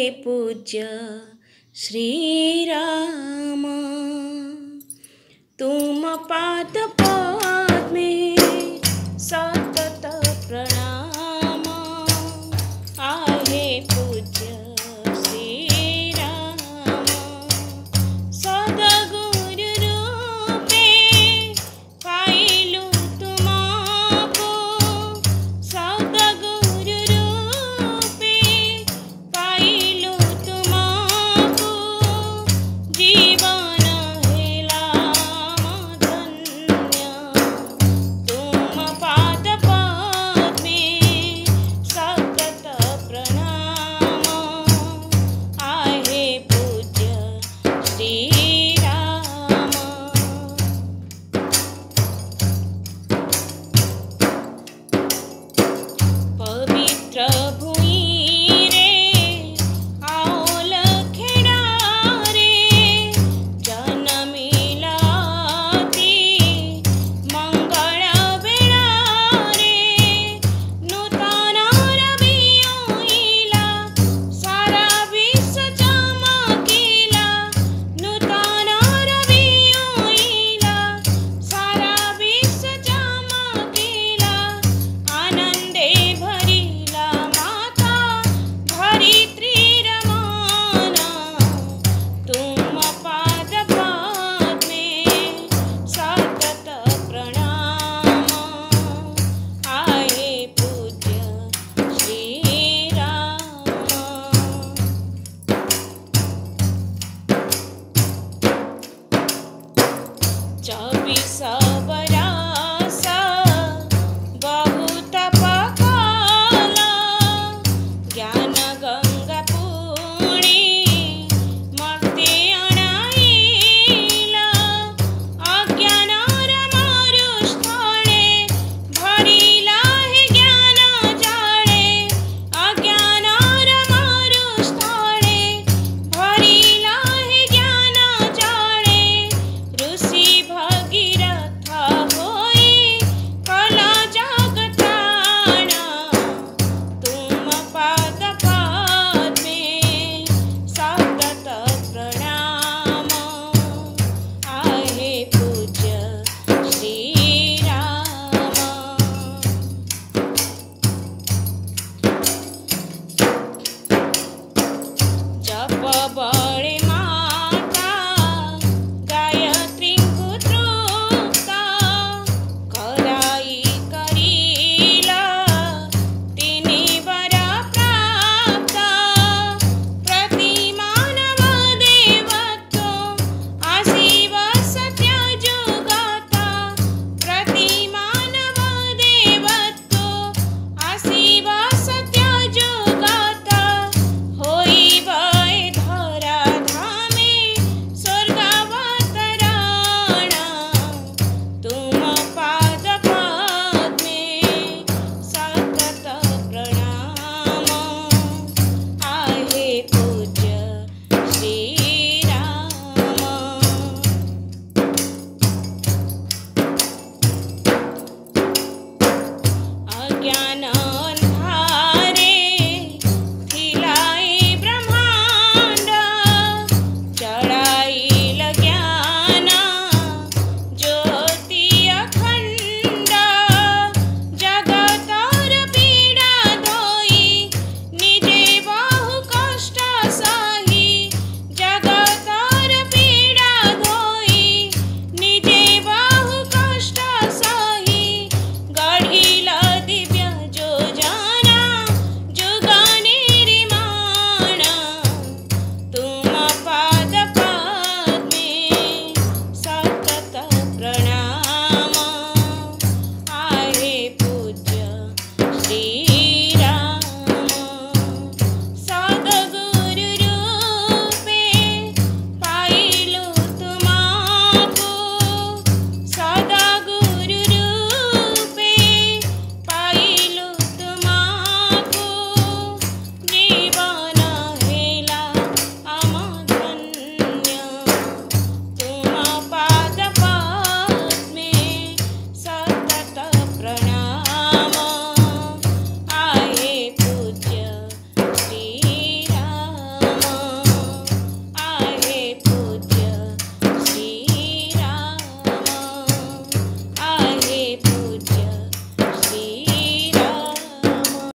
पूज्य श्री राम। तुम पाद पद्मे सतत प्रणाम। आहे पूज्य श्री राम। सद्गुरु रूपे पाइलु तुमको। सद्गुरु रूपे पाइलु तुमको। जीवन हेला धन्य। तुम पाद पद्मे सतत प्रणाम। आहे पूज्य श्री राम। पवित्र भूमि रे आओल खेड़ा रे। जन्मिला ती मंगल बेला रे। नूतन रवि उइला सारा विश्व चमकिला। नूतन रवि उइला सारा विश्व चमकिला। आनंदे भरिला माता धरित्रीर मन। तुम पाद पद्मे सतत प्रणाम। आहे पूज्य श्री राम। चौबीस बरस बहुत पकाला। ज्ञान गंगा पूर्णी मर्त्य अणाइला। अज्ञानर मरुस्थळे भरिला हे ज्ञान जाळे। अज्ञानर मरुस्थळे भरिला हे ज्ञान जाळे। ऋषी भगीरथ होई कला जगताण। तुम पाद पद्मे सतत प्रणाम। आहे पूज्य श्री राम। जप